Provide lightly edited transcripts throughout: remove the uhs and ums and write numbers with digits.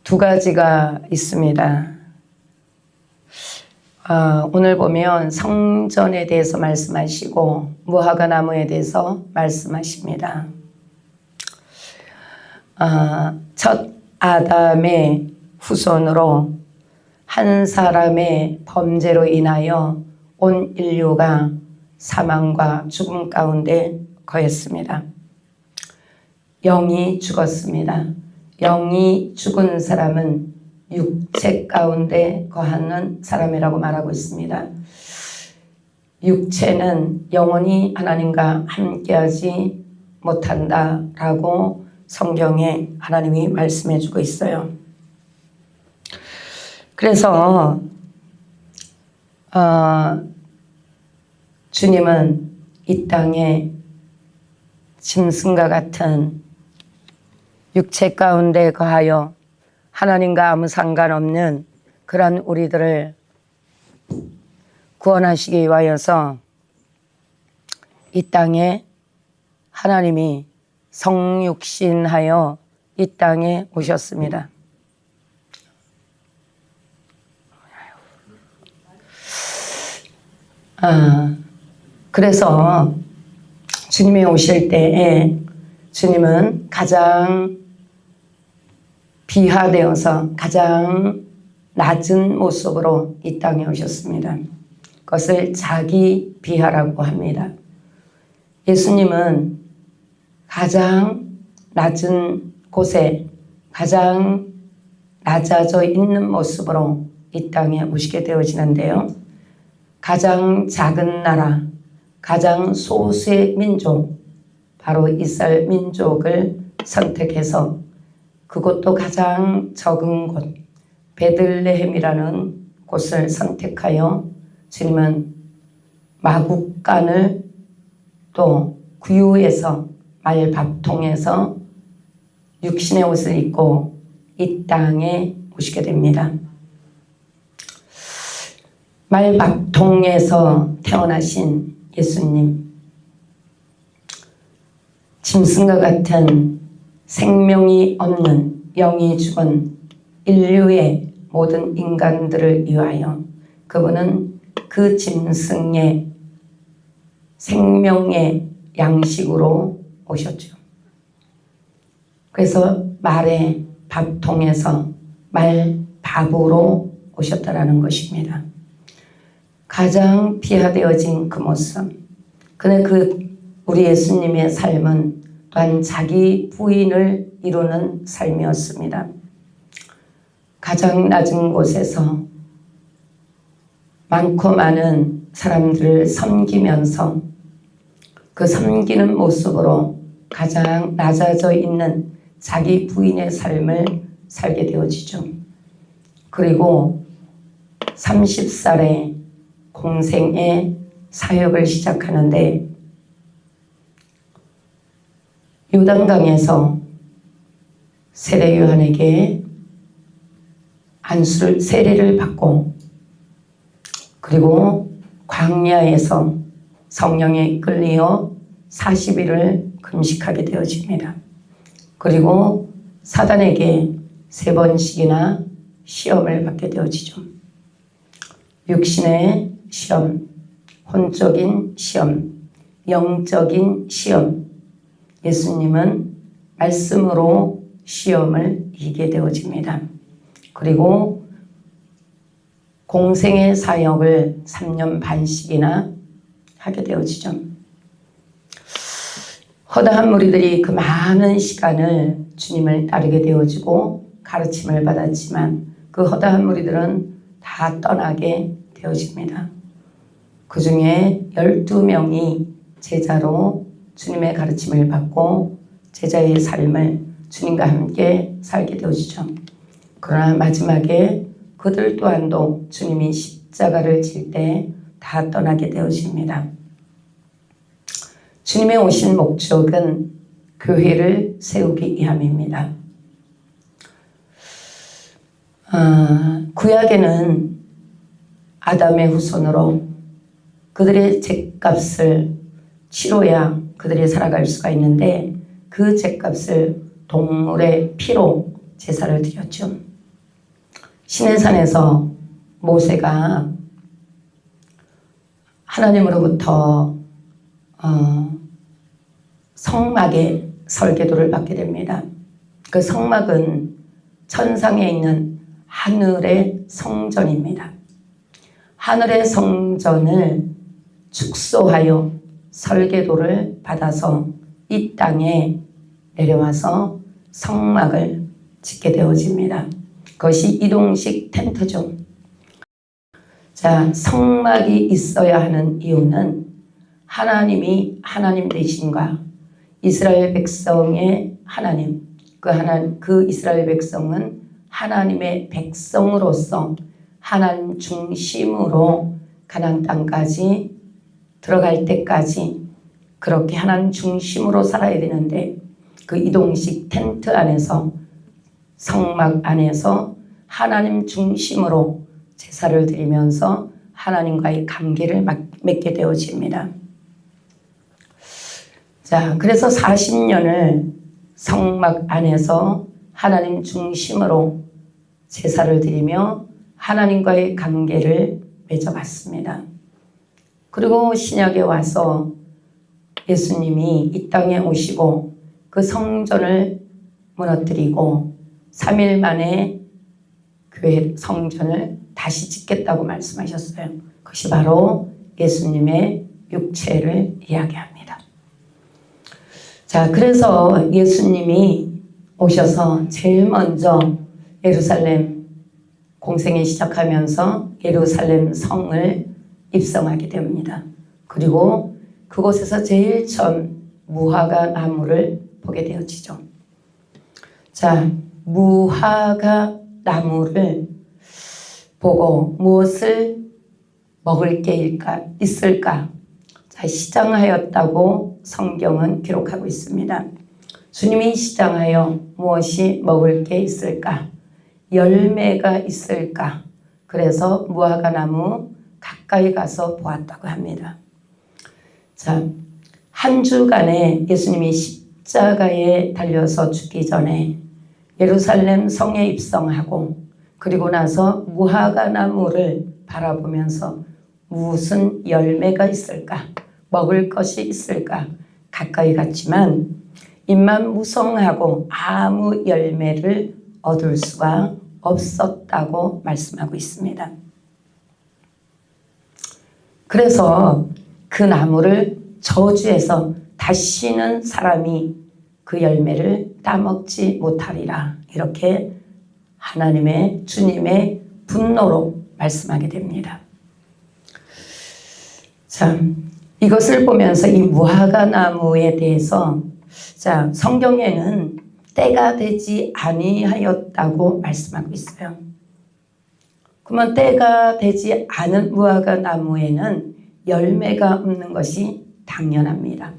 두 가지가 있습니다. 오늘 보면 성전에 대해서 말씀하시고 무화과 나무에 대해서 말씀하십니다. 첫 아담의 후손으로 한 사람의 범죄로 인하여 온 인류가 사망과 죽음 가운데 거했습니다. 영이 죽었습니다. 영이 죽은 사람은 육체 가운데 거하는 사람이라고 말하고 있습니다. 육체는 영원히 하나님과 함께하지 못한다라고 성경에 하나님이 말씀해 주고 있어요. 그래서 주님은 이 땅에 짐승과 같은 육체 가운데 거하여 하나님과 아무 상관없는 그런 우리들을 구원하시기 위하여서 이 땅에 하나님이 성육신하여 이 땅에 오셨습니다. 그래서 주님이 오실 때에 주님은 가장 비하되어서 가장 낮은 모습으로 이 땅에 오셨습니다. 그것을 자기 비하라고 합니다. 예수님은 가장 낮은 곳에 가장 낮아져 있는 모습으로 이 땅에 오시게 되어지는데요. 가장 작은 나라, 가장 소수의 민족, 바로 이스라엘 민족을 선택해서 그곳도 가장 적은 곳 베들레헴이라는 곳을 선택하여 주님은 마국간을 또 구유에서 말밥통에서 육신의 옷을 입고 이 땅에 오시게 됩니다. 말밥통에서 태어나신 예수님, 짐승과 같은 생명이 없는 영이 죽은 인류의 모든 인간들을 위하여 그분은 그 짐승의 생명의 양식으로 오셨죠. 그래서 말의 밥통에서 말밥으로 오셨다라는 것입니다. 가장 비하되어진 그 모습. 근데 우리 예수님의 삶은 또한 자기 부인을 이루는 삶이었습니다. 가장 낮은 곳에서 많고 많은 사람들을 섬기면서 그 섬기는 모습으로 가장 낮아져 있는 자기 부인의 삶을 살게 되어지죠. 그리고 30살에 공생의 사역을 시작하는데 요단강에서 세례 요한에게 세례를 받고 그리고 광야에서 성령에 이끌려 40일을 금식하게 되어집니다. 그리고 사단에게 3번씩이나 시험을 받게 되어지죠. 육신의 시험, 혼적인 시험, 영적인 시험. 예수님은 말씀으로 시험을 이기게 되어집니다. 그리고 공생의 사역을 3년 반씩이나 하게 되어지죠. 허다한 무리들이 그 많은 시간을 주님을 따르게 되어지고 가르침을 받았지만 그 허다한 무리들은 다 떠나게 되어집니다. 그 중에 12명이 제자로 주님의 가르침을 받고 제자의 삶을 주님과 함께 살게 되어지죠. 그러나 마지막에 그들 또한도 주님이 십자가를 질 때 다 떠나게 되어집니다. 주님의 오신 목적은 교회를 세우기 위함입니다. 구약에는 아담의 후손으로 그들의 죗값을 치러야 그들이 살아갈 수가 있는데 그 죗값을 동물의 피로 제사를 드렸죠. 시내산에서 모세가 하나님으로부터 성막의 설계도를 받게 됩니다. 그 성막은 천상에 있는 하늘의 성전입니다. 하늘의 성전을 축소하여 설계도를 받아서 이 땅에 내려와서 성막을 짓게 되어집니다. 그것이 이동식 텐트죠. 자, 성막이 있어야 하는 이유는 하나님이 하나님 되신가, 이스라엘 백성의 하나님, 그 이스라엘 백성은 하나님의 백성으로서 하나님 중심으로 가나안 땅까지 들어갈 때까지 그렇게 하나님 중심으로 살아야 되는데 그 이동식 텐트 안에서 성막 안에서 하나님 중심으로 제사를 드리면서 하나님과의 관계를 맺게 되어집니다. 자, 그래서 40년을 성막 안에서 하나님 중심으로 제사를 드리며 하나님과의 관계를 맺어갔습니다. 그리고 신약에 와서 예수님이 이 땅에 오시고 그 성전을 무너뜨리고 3일 만에 교회 성전을 다시 짓겠다고 말씀하셨어요. 그것이 바로 예수님의 육체를 이야기합니다. 자, 그래서 예수님이 오셔서 제일 먼저 예루살렘 공생에 시작하면서 예루살렘 성을 입성하게 됩니다. 그리고 그곳에서 제일 처음 무화과 나무를 보게 되어지죠. 자, 무화과 나무를 보고 무엇을 먹을 게 있을까? 자, 시장하였다고 성경은 기록하고 있습니다. 주님이 시장하여 무엇이 먹을 게 있을까? 열매가 있을까? 그래서 무화과 나무 가까이 가서 보았다고 합니다. 자, 한 주간에 예수님이 십자가에 달려서 죽기 전에 예루살렘 성에 입성하고 그리고 나서 무화과 나무를 바라보면서 무슨 열매가 있을까? 먹을 것이 있을까? 가까이 갔지만 입만 무성하고 아무 열매를 얻을 수가 없었다고 말씀하고 있습니다. 그래서 그 나무를 저주해서 다시는 사람이 그 열매를 따먹지 못하리라, 이렇게 하나님의 주님의 분노로 말씀하게 됩니다. 자, 이것을 보면서 이 무화과 나무에 대해서 자, 성경에는 때가 되지 아니하였다고 말씀하고 있어요. 그러면 때가 되지 않은 무화과 나무에는 열매가 없는 것이 당연합니다.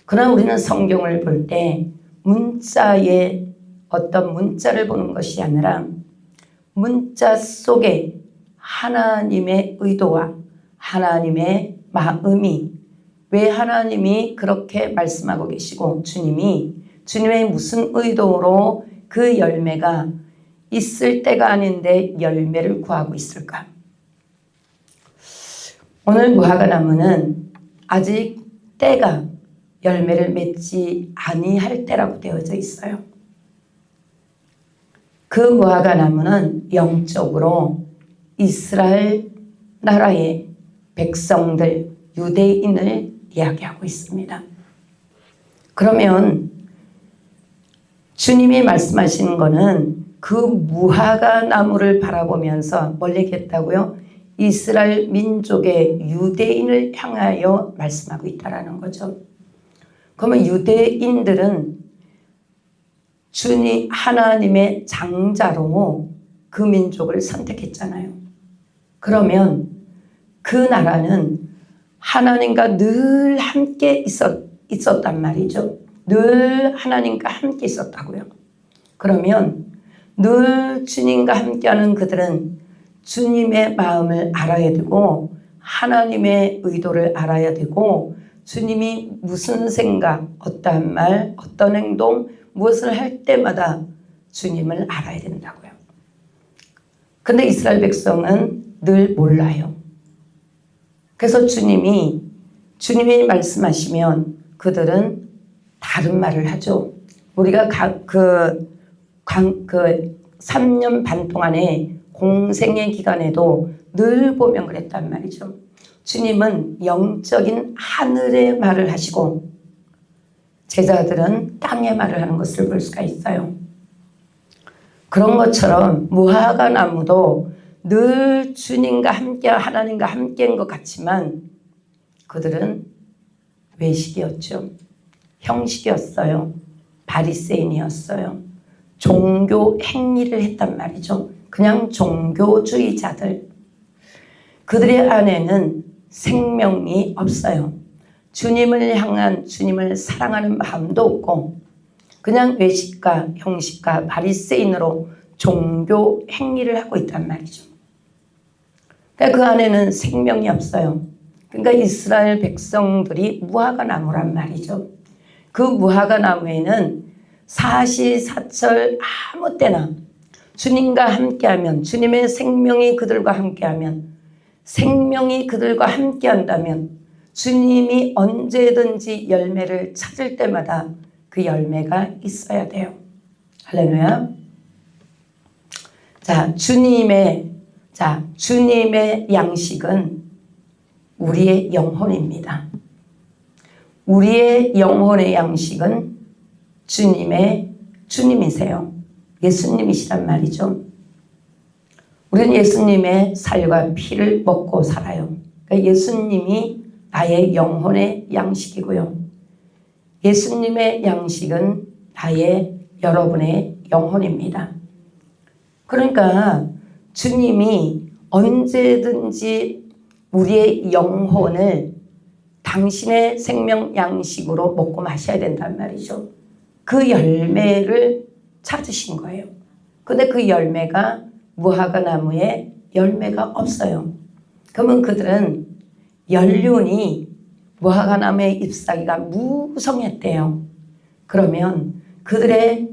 그러나 우리는 성경을 볼 때 문자에 어떤 문자를 보는 것이 아니라 문자 속에 하나님의 의도와 하나님의 마음이, 왜 하나님이 그렇게 말씀하고 계시고 주님의 무슨 의도로 그 열매가 있을 때가 아닌데 열매를 구하고 있을까? 오늘 무화과 나무는 아직 때가 열매를 맺지 아니할 때라고 되어져 있어요. 그 무화과 나무는 영적으로 이스라엘 나라의 백성들, 유대인을 이야기하고 있습니다. 그러면 주님이 말씀하시는 것은 그 무화과 나무를 바라보면서 뭘 얘기했다고요? 이스라엘 민족의 유대인을 향하여 말씀하고 있다는 거죠. 그러면 유대인들은 주님 하나님의 장자로 그 민족을 선택했잖아요. 그러면 그 나라는 하나님과 늘 함께 있었단 말이죠. 늘 하나님과 함께 있었다고요. 그러면 늘 주님과 함께하는 그들은 주님의 마음을 알아야 되고 하나님의 의도를 알아야 되고 주님이 무슨 생각, 어떠한 말, 어떤 행동, 무엇을 할 때마다 주님을 알아야 된다고요. 근데 이스라엘 백성은 늘 몰라요. 그래서 주님이 말씀하시면 그들은 다른 말을 하죠. 우리가 그 3년 반 동안의 공생의 기간에도 늘 보면 그랬단 말이죠. 주님은 영적인 하늘의 말을 하시고 제자들은 땅의 말을 하는 것을 볼 수가 있어요. 그런 것처럼 무화과 나무도 늘 주님과 함께 하나님과 함께인 것 같지만 그들은 외식이었죠. 형식이었어요. 바리새인이었어요. 종교 행위를 했단 말이죠. 그냥 종교주의자들. 그들의 안에는 생명이 없어요. 주님을 향한 주님을 사랑하는 마음도 없고 그냥 외식과 형식과 바리새인으로 종교 행위를 하고 있단 말이죠. 그러니까 그 안에는 생명이 없어요. 그러니까 이스라엘 백성들이 무화과 나무란 말이죠. 그 무화과 나무에는 사시사철 아무 때나 주님과 함께하면 주님의 생명이 그들과 함께하면 생명이 그들과 함께한다면 주님이 언제든지 열매를 찾을 때마다 그 열매가 있어야 돼요. 할렐루야. 주님의 양식은 우리의 영혼입니다. 우리의 영혼의 양식은 주님이세요. 예수님이시란 말이죠. 우리는 예수님의 살과 피를 먹고 살아요. 그러니까 예수님이 나의 영혼의 양식이고요. 예수님의 양식은 여러분의 영혼입니다. 그러니까 주님이 언제든지 우리의 영혼을 당신의 생명 양식으로 먹고 마셔야 된단 말이죠. 그 열매를 찾으신 거예요. 근데 그 열매가 무화과 나무에 열매가 없어요. 그러면 그들은 연륜이 무화과 나무의 잎사귀가 무성했대요. 그러면 그들의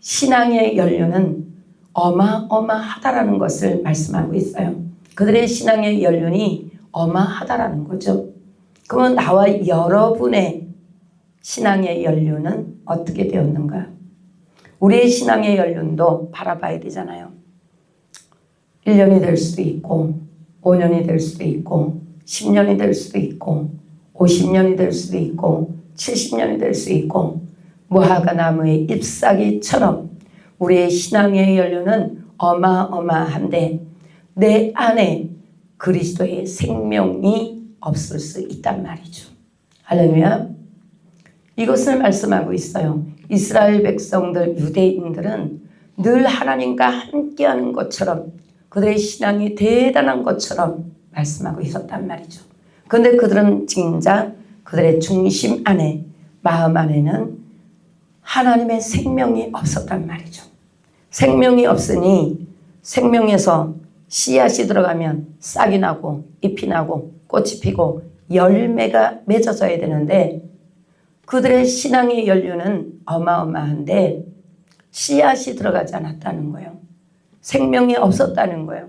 신앙의 연륜은 어마어마하다라는 것을 말씀하고 있어요. 그들의 신앙의 연륜이 어마하다라는 거죠. 그러면 나와 여러분의 신앙의 연륜은 어떻게 되었는가? 우리의 신앙의 연륜도 바라봐야 되잖아요. 1년이 될 수도 있고 5년이 될 수도 있고 10년이 될 수도 있고 50년이 될 수도 있고 70년이 될 수 있고 무화과 나무의 잎사귀처럼 우리의 신앙의 연륜은 어마어마한데 내 안에 그리스도의 생명이 없을 수 있단 말이죠. 할렐루야. 이것을 말씀하고 있어요. 이스라엘 백성들, 유대인들은 늘 하나님과 함께하는 것처럼 그들의 신앙이 대단한 것처럼 말씀하고 있었단 말이죠. 그런데 그들은 진짜 그들의 중심 안에, 마음 안에는 하나님의 생명이 없었단 말이죠. 생명이 없으니 생명에서 씨앗이 들어가면 싹이 나고 잎이 나고 꽃이 피고 열매가 맺어져야 되는데 그들의 신앙의 연륜은 어마어마한데 씨앗이 들어가지 않았다는 거예요. 생명이 없었다는 거예요.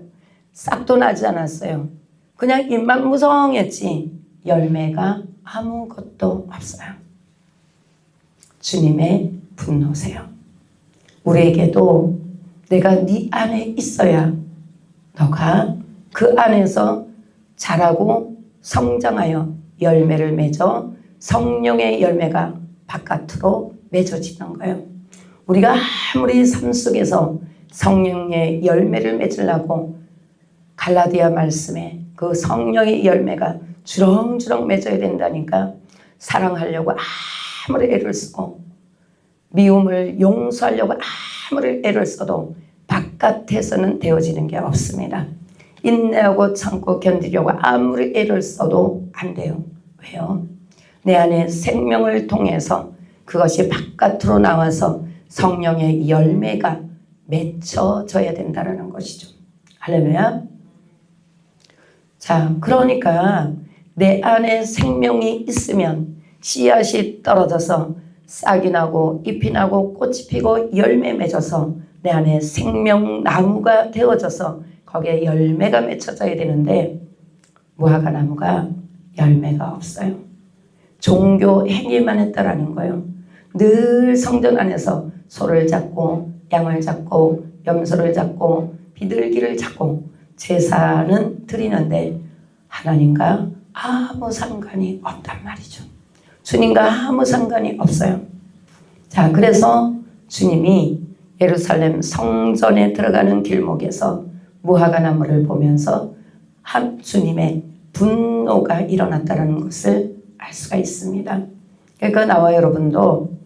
싹도 나지 않았어요. 그냥 잎만 무성했지 열매가 아무것도 없어요. 주님의 분노세요. 우리에게도 내가 네 안에 있어야 너가 그 안에서 자라고 성장하여 열매를 맺어 성령의 열매가 바깥으로 맺어지는 거예요. 우리가 아무리 삶 속에서 성령의 열매를 맺으려고 갈라디아 말씀에 그 성령의 열매가 주렁주렁 맺어야 된다니까 사랑하려고 아무리 애를 쓰고 미움을 용서하려고 아무리 애를 써도 바깥에서는 되어지는 게 없습니다. 인내하고 참고 견디려고 아무리 애를 써도 안 돼요. 왜요? 내 안에 생명을 통해서 그것이 바깥으로 나와서 성령의 열매가 맺혀져야 된다는 것이죠. 할렐루야. 자, 그러니까 내 안에 생명이 있으면 씨앗이 떨어져서 싹이 나고 잎이 나고 꽃이 피고 열매 맺어서 내 안에 생명나무가 되어져서 거기에 열매가 맺혀져야 되는데 무화과나무가 열매가 없어요. 종교 행위만 했다라는 거예요. 늘 성전 안에서 소를 잡고 양을 잡고 염소를 잡고 비둘기를 잡고 제사는 드리는데 하나님과 아무 상관이 없단 말이죠. 주님과 아무 상관이 없어요. 자, 그래서 주님이 예루살렘 성전에 들어가는 길목에서 무화과나무를 보면서 주님의 분노가 일어났다는 것을 알 수가 있습니다. 그러니까 나와 여러분도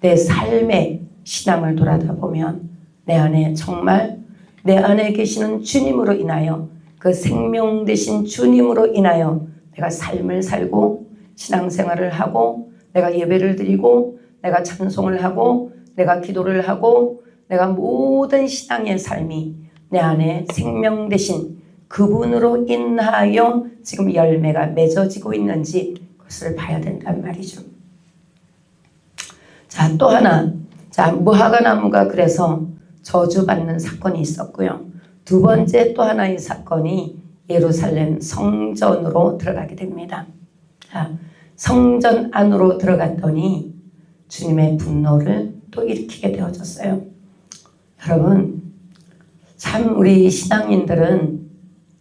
내 삶의 신앙을 돌아다보면 내 안에 정말 내 안에 계시는 주님으로 인하여 그 생명 되신 주님으로 인하여 내가 삶을 살고 신앙생활을 하고 내가 예배를 드리고 내가 찬송을 하고 내가 기도를 하고 내가 모든 신앙의 삶이 내 안에 생명 되신 그분으로 인하여 지금 열매가 맺어지고 있는지 그것을 봐야 된단 말이죠. 자, 또 하나. 자, 무화과나무가 그래서 저주받는 사건이 있었고요. 두 번째 또 하나의 사건이 예루살렘 성전으로 들어가게 됩니다. 자, 성전 안으로 들어갔더니 주님의 분노를 또 일으키게 되어졌어요. 여러분, 참 우리 신앙인들은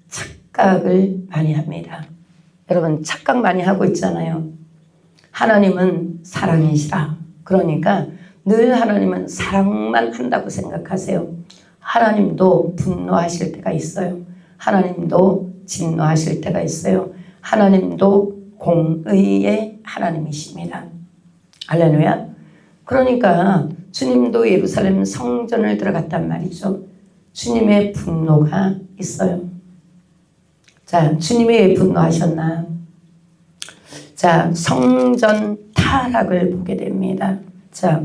착각을 많이 합니다. 여러분, 착각 많이 하고 있잖아요. 하나님은 사랑이시라. 그러니까 늘 하나님은 사랑만 한다고 생각하세요. 하나님도 분노하실 때가 있어요. 하나님도 진노하실 때가 있어요. 하나님도 공의의 하나님이십니다. 할렐루야. 그러니까 주님도 예루살렘 성전을 들어갔단 말이죠. 주님의 분노가 있어요. 자, 주님이 왜 분노하셨나? 자, 성전 타락을 보게 됩니다. 자,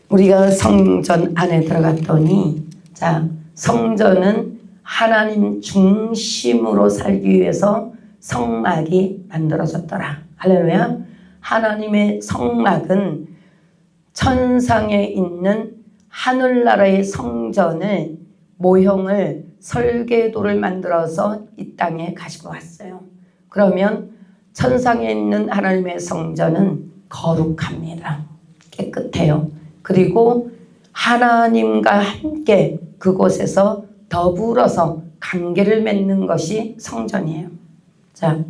우리가 성전 안에 들어갔더니, 자, 성전은 하나님 중심으로 살기 위해서 성막이 만들어졌더라. 할렐루야. 하나님의 성막은 천상에 있는 하늘나라의 성전을 모형을 설계도를 만들어서 이 땅에 가지고 왔어요. 그러면 천상에 있는 하나님의 성전은 거룩합니다. 깨끗해요. 그리고 하나님과 함께 그곳에서 더불어서 관계를 맺는 것이 성전이에요. 자,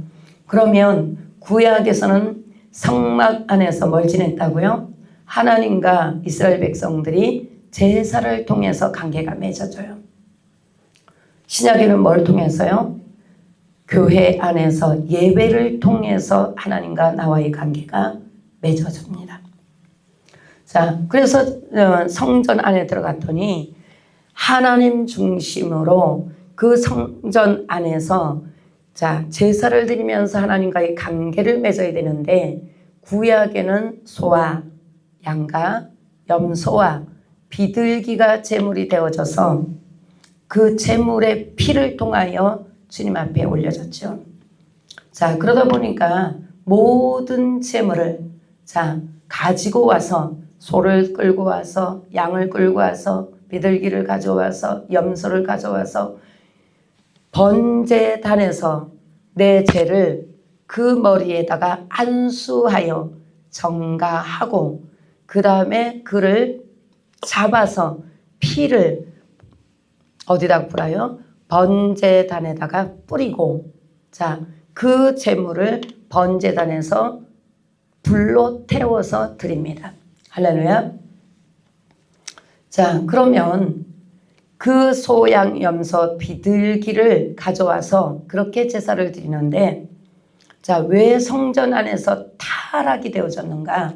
그러면 구약에서는 성막 안에서 뭘 지냈다고요? 하나님과 이스라엘 백성들이 제사를 통해서 관계가 맺어져요. 신약에는 뭘 통해서요? 교회 안에서 예배를 통해서 하나님과 나와의 관계가 맺어집니다. 자, 그래서 성전 안에 들어갔더니 하나님 중심으로 그 성전 안에서 자, 제사를 드리면서 하나님과의 관계를 맺어야 되는데 구약에는 소와 양과 염소와 비둘기가 제물이 되어져서 그 제물의 피를 통하여 주님 앞에 올려졌죠. 자, 그러다 보니까 모든 제물을 자, 가지고 와서 소를 끌고 와서 양을 끌고 와서 비둘기를 가져와서 염소를 가져와서 번제단에서 내 죄를 그 머리에다가 안수하여 정가하고 그 다음에 그를 잡아서 피를 어디다 뿌려요? 번제단에다가 뿌리고 자, 그 제물을 번제단에서 불로 태워서 드립니다. 할렐루야. 자, 그러면 그 소, 양, 염소, 비둘기를 가져와서 그렇게 제사를 드리는데 자, 왜 성전 안에서 타락이 되어졌는가?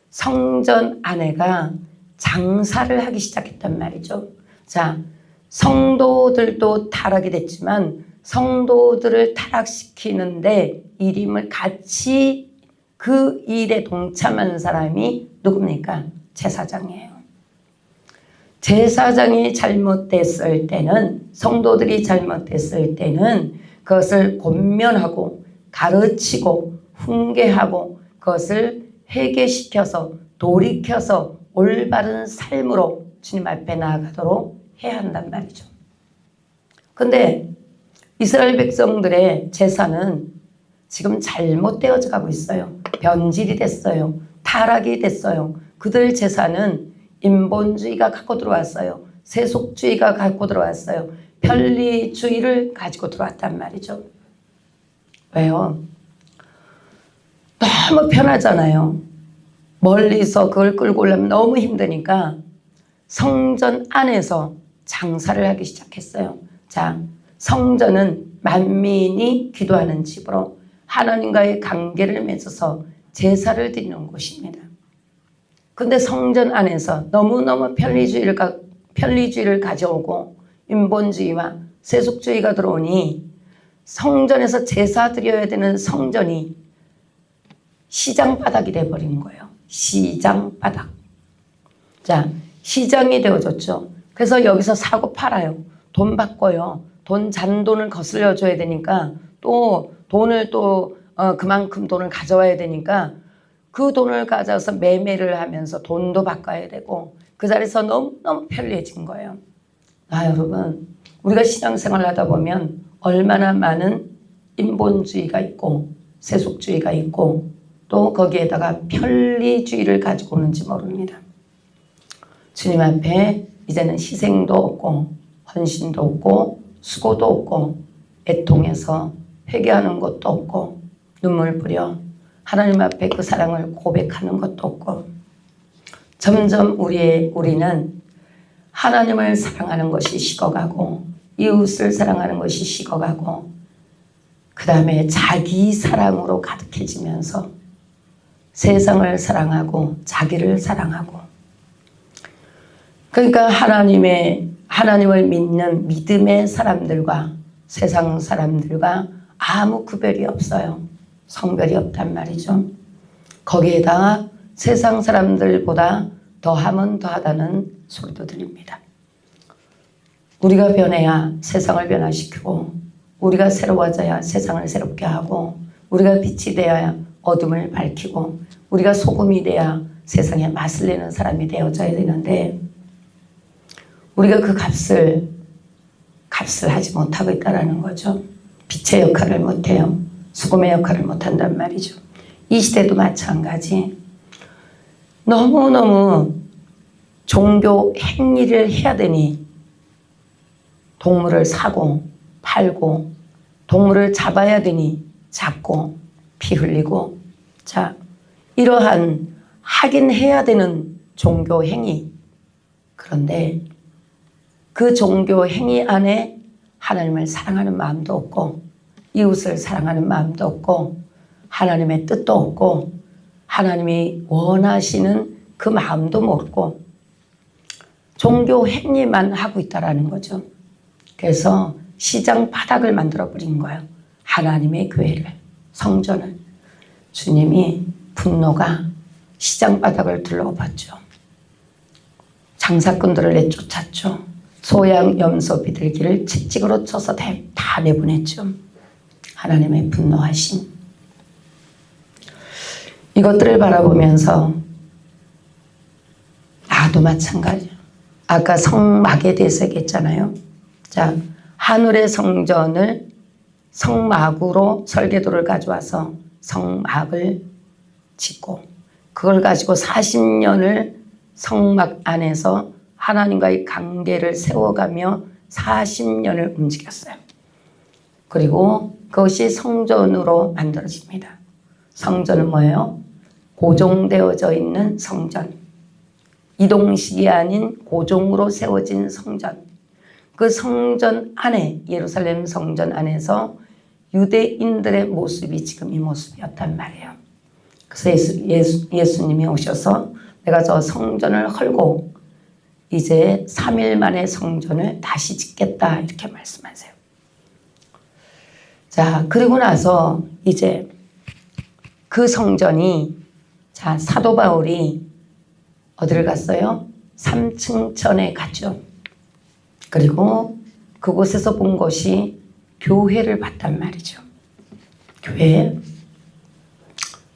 성전 안에가 장사를 하기 시작했단 말이죠. 자, 성도들도 타락이 됐지만 성도들을 타락시키는데 일임을 같이 그 일에 동참한 사람이 누굽니까? 제사장이에요. 제사장이 잘못됐을 때는, 성도들이 잘못됐을 때는 그것을 권면하고 가르치고 훈계하고 그것을 회개시켜서 돌이켜서 올바른 삶으로 주님 앞에 나아가도록 해야 한단 말이죠. 근데 이스라엘 백성들의 제사는 지금 잘못되어져 가고 있어요. 변질이 됐어요. 타락이 됐어요. 그들 제사는 인본주의가 갖고 들어왔어요. 세속주의가 갖고 들어왔어요. 편리주의를 가지고 들어왔단 말이죠. 왜요? 너무 편하잖아요. 멀리서 그걸 끌고 오려면 너무 힘드니까 성전 안에서 장사를 하기 시작했어요. 자, 성전은 만민이 기도하는 집으로 하나님과의 관계를 맺어서 제사를 드리는 곳입니다. 근데 성전 안에서 너무너무 편리주의를 가져오고 인본주의와 세속주의가 들어오니 성전에서 제사 드려야 되는 성전이 시장 바닥이 돼버린 거예요. 시장 바닥. 자, 시장이 되어졌죠. 그래서 여기서 사고 팔아요. 돈 바꿔요. 잔돈을 거슬려 줘야 되니까 또 돈을 그만큼 돈을 가져와야 되니까 그 돈을 가져서 매매를 하면서 돈도 바꿔야 되고 그 자리에서 너무너무 편리해진 거예요. 여러분, 우리가 신앙생활을 하다 보면 얼마나 많은 인본주의가 있고 세속주의가 있고 또 거기에다가 편리주의를 가지고 오는지 모릅니다. 주님 앞에 이제는 희생도 없고 헌신도 없고 수고도 없고 애통해서 회개하는 것도 없고 눈물 뿌려 하나님 앞에 그 사랑을 고백하는 것도 없고 점점 우리는 하나님을 사랑하는 것이 식어가고 이웃을 사랑하는 것이 식어가고 그 다음에 자기 사랑으로 가득해지면서 세상을 사랑하고 자기를 사랑하고 그러니까 하나님을 믿는 믿음의 사람들과 세상 사람들과 아무 구별이 없어요. 성별이 없단 말이죠. 거기에다가 세상 사람들보다 더하면 더하다는 소리도 들립니다. 우리가 변해야 세상을 변화시키고 우리가 새로워져야 세상을 새롭게 하고 우리가 빛이 되어야 어둠을 밝히고 우리가 소금이 돼야 세상에 맛을 내는 사람이 되어져야 되는데 우리가 그 값을 하지 못하고 있다는 거죠. 빛의 역할을 못해요. 소금의 역할을 못한단 말이죠. 이 시대도 마찬가지. 너무너무 종교 행위를 해야 되니 동물을 사고 팔고 동물을 잡아야 되니 잡고 피 흘리고 자 이러한 하긴 해야 되는 종교 행위 그런데 그 종교 행위 안에 하나님을 사랑하는 마음도 없고 이웃을 사랑하는 마음도 없고 하나님의 뜻도 없고 하나님이 원하시는 그 마음도 모르고 종교 행위만 하고 있다라는 거죠. 그래서 시장 바닥을 만들어버린 거예요. 하나님의 교회를, 성전을. 주님이 분노가 시장 바닥을 둘러봤죠. 장사꾼들을 내쫓았죠. 소양 염소 비둘기를 채찍으로 쳐서 다 내보냈죠. 하나님의 분노하심. 이것들을 바라보면서 나도 마찬가지예요. 아까 성막에 대해서 얘기했잖아요. 자, 하늘의 성전을 성막으로 설계도를 가져와서 성막을 짓고 그걸 가지고 40년을 성막 안에서 하나님과의 관계를 세워가며 40년을 움직였어요. 그리고 그것이 성전으로 만들어집니다. 성전은 뭐예요? 고정되어져 있는 성전. 이동식이 아닌 고정으로 세워진 성전. 그 성전 안에 예루살렘 성전 안에서 유대인들의 모습이 지금 이 모습이었단 말이에요. 그래서 예수님이 오셔서 내가 저 성전을 헐고 이제 3일 만에 성전을 다시 짓겠다 이렇게 말씀하세요. 자, 그리고 나서 이제 그 성전이 자 사도 바울이 어디를 갔어요? 3층 전에 갔죠. 그리고 그곳에서 본 것이 교회를 봤단 말이죠. 교회.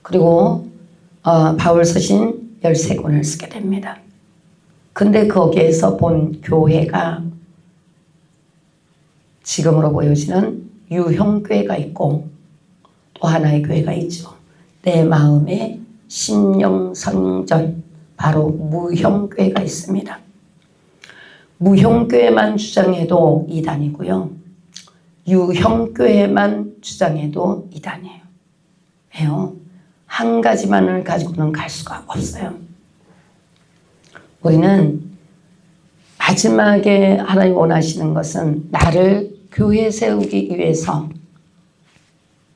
그리고 바울 서신 13권을 쓰게 됩니다. 근데 거기에서 본 교회가 지금으로 보여지는 유형교회가 있고 또 하나의 교회가 있죠. 내 마음의 심령성전, 바로 무형교회가 있습니다. 무형교회만 주장해도 이단이고요. 유형교회만 주장해도 이단이에요. 왜요? 한 가지만을 가지고는 갈 수가 없어요. 우리는 마지막에 하나님 원하시는 것은 나를 교회 세우기 위해서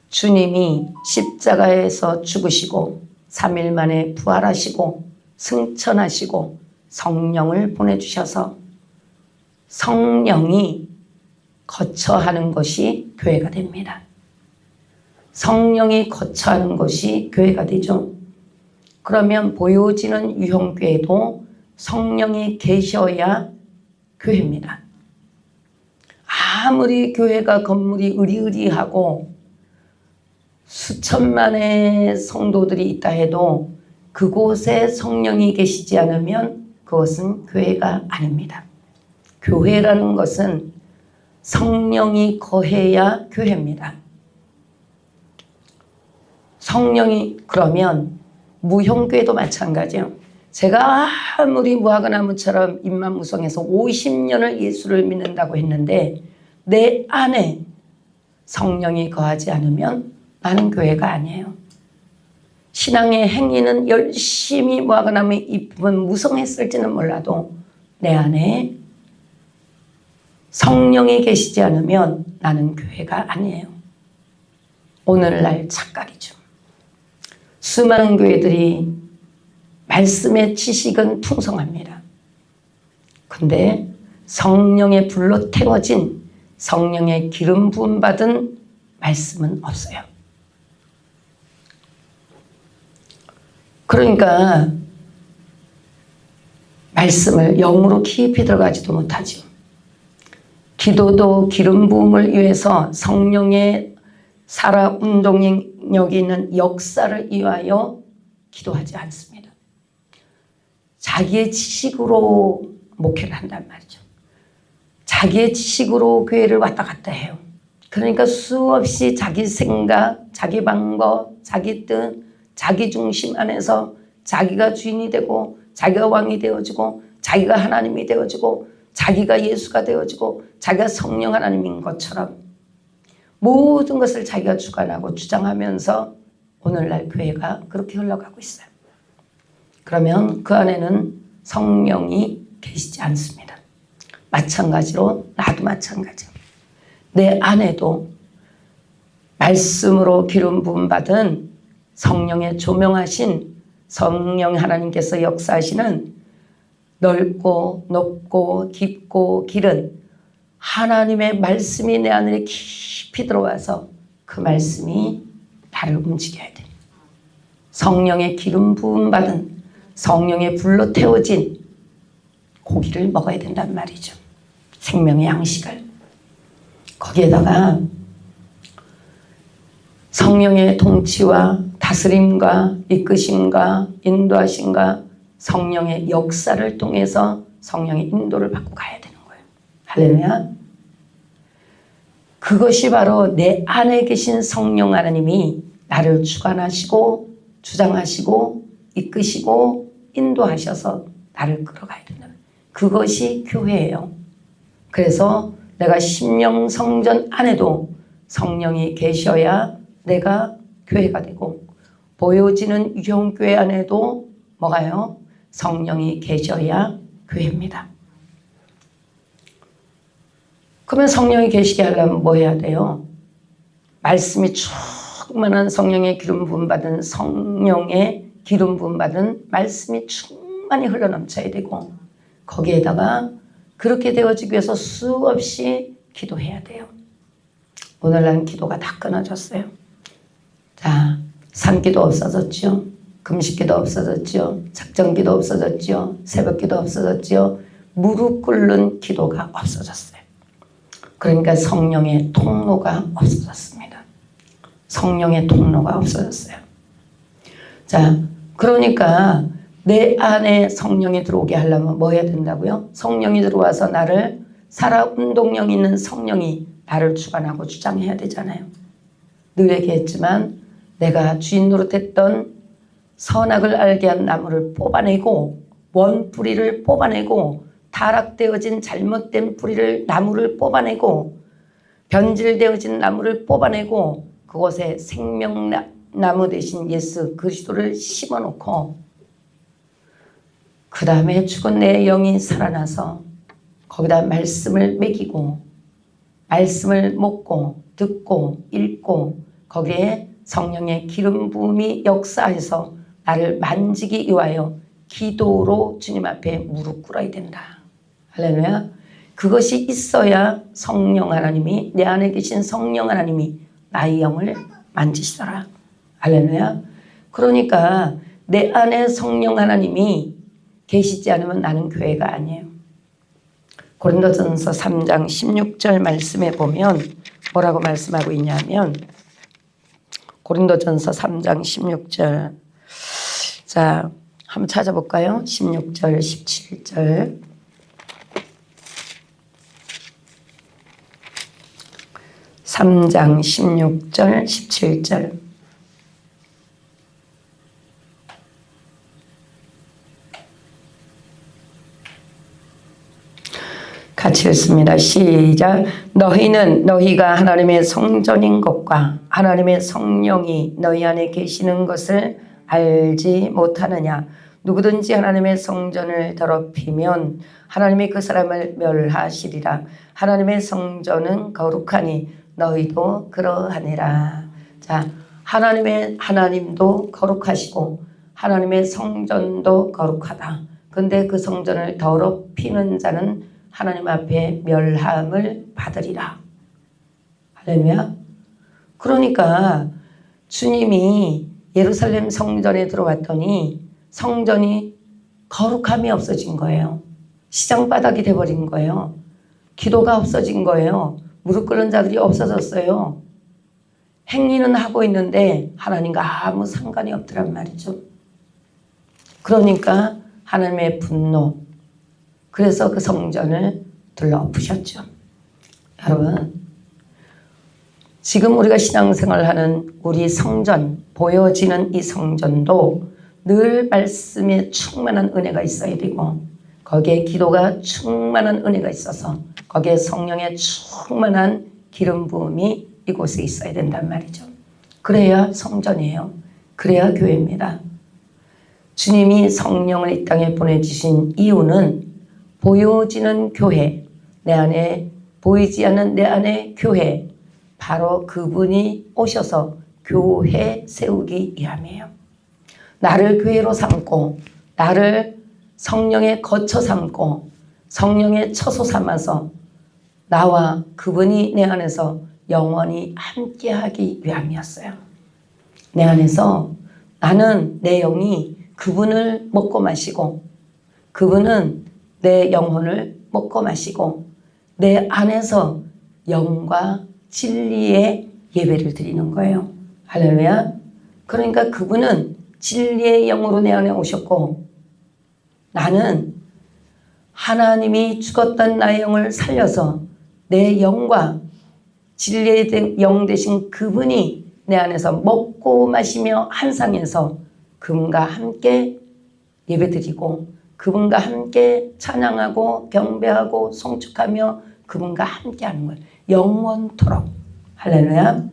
주님이 십자가에서 죽으시고 3일 만에 부활하시고 승천하시고 성령을 보내주셔서 성령이 거처하는 것이 교회가 됩니다. 성령이 거처하는 것이 교회가 되죠. 그러면 보여지는 유형교회도 성령이 계셔야 교회입니다. 아무리 교회가 건물이 으리으리하고 수천만의 성도들이 있다 해도 그곳에 성령이 계시지 않으면 그것은 교회가 아닙니다. 교회라는 것은 성령이 거해야 교회입니다. 성령이 그러면 무형교회도 마찬가지예요. 제가 아무리 무화과나무처럼 입만 무성해서 50년을 예수를 믿는다고 했는데 내 안에 성령이 거하지 않으면 나는 교회가 아니에요. 신앙의 행위는 열심히 무화과나무의 잎은 무성했을지는 몰라도 내 안에 성령이 계시지 않으면 나는 교회가 아니에요. 오늘날 착각이죠. 수많은 교회들이 말씀의 지식은 풍성합니다. 근데 성령의 불로 태워진 성령의 기름 부음 받은 말씀은 없어요. 그러니까 말씀을 영으로 깊이 들어가지도 못하죠. 기도도 기름 부음을 위해서 성령의 살아 운동력이 있는 역사를 위하여 기도하지 않습니다. 자기의 지식으로 목회를 한단 말이죠. 자기의 지식으로 교회를 왔다 갔다 해요. 그러니까 수없이 자기 생각, 자기 방법, 자기 뜻, 자기 중심 안에서 자기가 주인이 되고 자기가 왕이 되어지고 자기가 하나님이 되어지고 자기가 예수가 되어지고 자기가 성령 하나님인 것처럼 모든 것을 자기가 주관하고 주장하면서 오늘날 교회가 그렇게 흘러가고 있어요. 그러면 그 안에는 성령이 계시지 않습니다. 마찬가지로 나도 마찬가지예요. 내 안에도 말씀으로 기름 부음 받은 성령의 조명하신 성령 하나님께서 역사하시는 넓고 높고 깊고 길은 하나님의 말씀이 내 안에 깊이 들어와서 그 말씀이 나를 움직여야 돼. 성령의 기름 부음 받은 성령의 불로 태워진 고기를 먹어야 된단 말이죠. 생명의 양식을. 거기에다가 성령의 통치와 다스림과 이끄심과 인도하심과 성령의 역사를 통해서 성령의 인도를 받고 가야 되는 거예요. 할렐루야. 그것이 바로 내 안에 계신 성령 하나님이 나를 주관하시고 주장하시고 이끄시고 인도하셔서 나를 끌어가야 된다. 그것이 교회예요. 그래서 내가 심령 성전 안에도 성령이 계셔야 내가 교회가 되고 보여지는 유형교회 안에도 뭐가요? 성령이 계셔야 교회입니다. 그러면 성령이 계시게 하려면 뭐 해야 돼요? 말씀이 충만한 성령의 기름 부음 받은 성령의 기름 부음 받은 말씀이 충만히 흘러넘쳐야 되고 거기에다가 그렇게 되어지기 위해서 수없이 기도해야 돼요. 오늘날 기도가 다 끊어졌어요. 자, 산기도 없어졌죠. 금식기도 없어졌죠. 작정기도 없어졌죠. 새벽기도 없어졌죠. 무릎 꿇는 기도가 없어졌어요. 그러니까 성령의 통로가 없어졌습니다. 성령의 통로가 없어졌어요. 자, 그러니까 내 안에 성령이 들어오게 하려면 뭐 해야 된다고요? 성령이 들어와서 나를 살아 운동력 있는 성령이 나를 주관하고 주장해야 되잖아요. 늘 얘기했지만 내가 주인 노릇했던 선악을 알게 한 나무를 뽑아내고 원 뿌리를 뽑아내고 타락되어진 잘못된 뿌리를 나무를 뽑아내고 변질되어진 나무를 뽑아내고 그곳에 생명나무 대신 예수 그리스도를 심어놓고 그 다음에 죽은 내 영이 살아나서 거기다 말씀을 먹이고 말씀을 먹고 듣고 읽고 거기에 성령의 기름 부음이 역사해서 나를 만지기 위하여 기도로 주님 앞에 무릎 꿇어야 된다. 할렐루야. 그것이 있어야 성령 하나님이 내 안에 계신 성령 하나님이 나의 영을 만지시더라. 할렐루야. 그러니까 내 안에 성령 하나님이 계시지 않으면 나는 교회가 아니에요. 고린도전서 3장 16절 말씀에 보면 뭐라고 말씀하고 있냐면 고린도전서 3장 16절 자 한번 찾아볼까요? 16절 17절 3장 16절 17절 같이 읽습니다. 시작. 너희는 너희가 하나님의 성전인 것과 하나님의 성령이 너희 안에 계시는 것을 알지 못하느냐. 누구든지 하나님의 성전을 더럽히면 하나님이 그 사람을 멸하시리라. 하나님의 성전은 거룩하니 너희도 그러하니라. 자, 하나님도 거룩하시고 하나님의 성전도 거룩하다. 근데 그 성전을 더럽히는 자는 하나님 앞에 멸함을 받으리라. 할렐루야. 그러니까 주님이 예루살렘 성전에 들어왔더니 성전이 거룩함이 없어진 거예요. 시장바닥이 돼버린 거예요. 기도가 없어진 거예요. 무릎 꿇는 자들이 없어졌어요. 행위는 하고 있는데 하나님과 아무 상관이 없더란 말이죠. 그러니까 하나님의 분노, 그래서 그 성전을 둘러엎으셨죠. 여러분, 지금 우리가 신앙생활을 하는 우리 성전, 보여지는 이 성전도 늘 말씀에 충만한 은혜가 있어야 되고 거기에 기도가 충만한 은혜가 있어서 거기에 성령의 충만한 기름 부음이 이곳에 있어야 된단 말이죠. 그래야 성전이에요. 그래야 교회입니다. 주님이 성령을 이 땅에 보내주신 이유는 보여지는 교회, 내 안에 보이지 않는 내 안에 교회, 바로 그분이 오셔서 교회 세우기 위함이에요. 나를 교회로 삼고 나를 성령의 거처 삼고 성령의 처소 삼아서 나와 그분이 내 안에서 영원히 함께하기 위함이었어요. 내 안에서 나는 내 영이 그분을 먹고 마시고 그분은 내 영혼을 먹고 마시고 내 안에서 영과 진리의 예배를 드리는 거예요. 할렐루야. 그러니까 그분은 진리의 영으로 내 안에 오셨고 나는 하나님이 죽었던 나의 영을 살려서 내 영과 진리의 영 되신 그분이 내 안에서 먹고 마시며 한상에서 그분과 함께 예배드리고 그분과 함께 찬양하고 경배하고 송축하며 그분과 함께 하는 거예요. 영원토록. 할렐루야.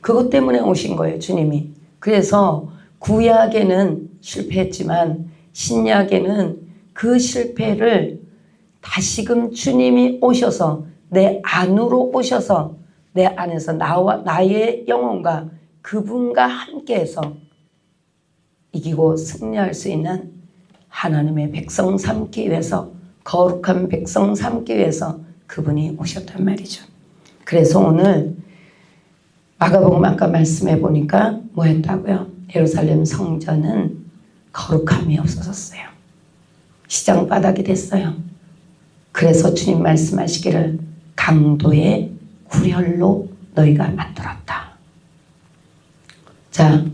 그것 때문에 오신 거예요, 주님이. 그래서 구약에는 실패했지만 신약에는 그 실패를 다시금 주님이 오셔서 내 안으로 오셔서 내 안에서 나의 영혼과 그분과 함께해서 이기고 승리할 수 있는 하나님의 백성 삼기 위해서 거룩한 백성 삼기 위해서 그분이 오셨단 말이죠. 그래서 오늘 마가복음 아까 말씀해 보니까 뭐 했다고요? 예루살렘 성전은 거룩함이 없어졌어요. 시장 바닥이 됐어요. 그래서 주님 말씀하시기를 강도의 구렬로 너희가 만들었다. 자,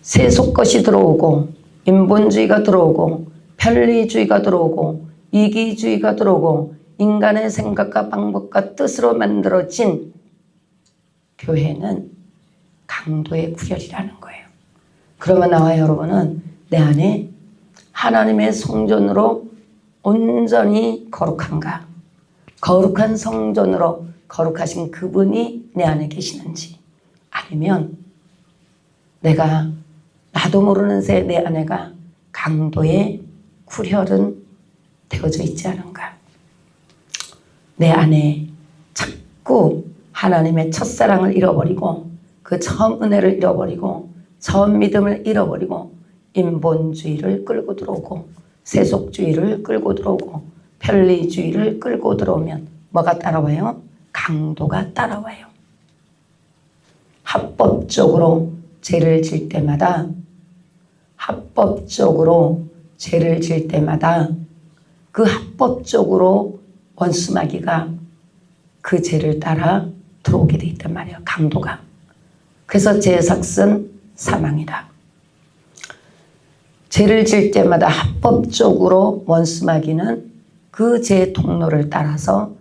세속 것이 들어오고 인본주의가 들어오고 편리주의가 들어오고 이기주의가 들어오고 인간의 생각과 방법과 뜻으로 만들어진 교회는 강도의 구렬이라는 거예요. 그러면 나와 여러분은 내 안에 하나님의 성전으로 온전히 거룩한가? 거룩한 성전으로 거룩하신 그분이 내 안에 계시는지, 아니면 내가 나도 모르는 새 내 안에가 강도의 구렬은 되어져 있지 않은가? 내 안에 자꾸 하나님의 첫사랑을 잃어버리고 그 처음 은혜를 잃어버리고 처음 믿음을 잃어버리고 인본주의를 끌고 들어오고 세속주의를 끌고 들어오고 편리주의를 끌고 들어오면 뭐가 따라와요? 강도가 따라와요. 합법적으로 죄를 질 때마다 그 합법적으로 원수마귀가 그 죄를 따라 들어오게 돼 있단 말이에요. 강도가. 그래서 죄의 삭은 사망이다. 죄를 질 때마다 합법적으로 원수마귀는 그 죄의 통로를 따라서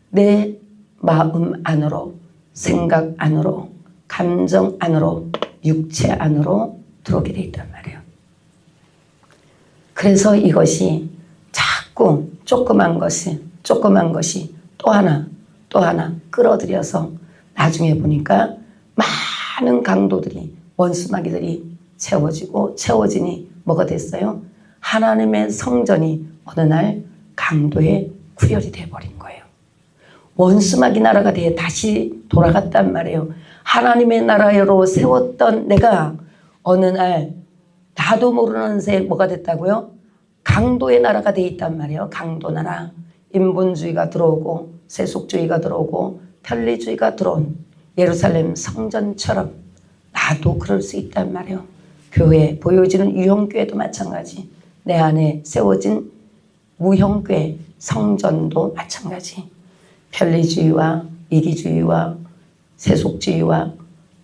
내 마음 안으로, 생각 안으로, 감정 안으로, 육체 안으로 들어오게 돼 있단 말이에요. 그래서 이것이 자꾸 조그만 것이 또 하나 끌어들여서 나중에 보니까 많은 강도들이, 원수마귀들이 채워지니 뭐가 됐어요? 하나님의 성전이 어느 날 강도의 구렬이 돼버린 거예요. 원수마귀 나라가 다시 돌아갔단 말이에요. 하나님의 나라로 세웠던 내가 어느 날 나도 모르는 새 뭐가 됐다고요? 강도의 나라가 돼 있단 말이에요. 강도 나라. 인본주의가 들어오고 세속주의가 들어오고 편리주의가 들어온 예루살렘 성전처럼 나도 그럴 수 있단 말이에요. 교회, 보여지는 유형교회도 마찬가지. 내 안에 세워진 무형교회, 성전도 마찬가지. 편리주의와 이기주의와 세속주의와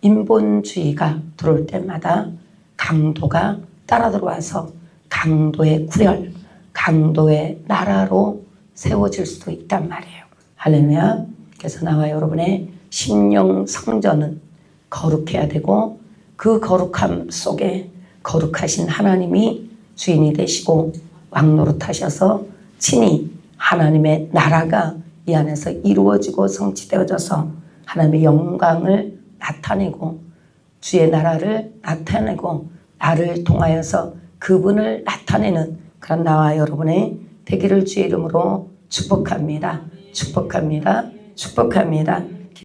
인본주의가 들어올 때마다 강도가 따라 들어와서 강도의 구렬, 강도의 나라로 세워질 수도 있단 말이에요. 할렐루야. 그래서 나와 여러분의 심령 성전은 거룩해야 되고 그 거룩함 속에 거룩하신 하나님이 주인이 되시고 왕노릇하셔서 친히 하나님의 나라가 이 안에서 이루어지고 성취되어져서 하나님의 영광을 나타내고 주의 나라를 나타내고 나를 통하여서 그분을 나타내는 그런 나와 여러분의 되기를 주의 이름으로 축복합니다. 축복합니다. 축복합니다.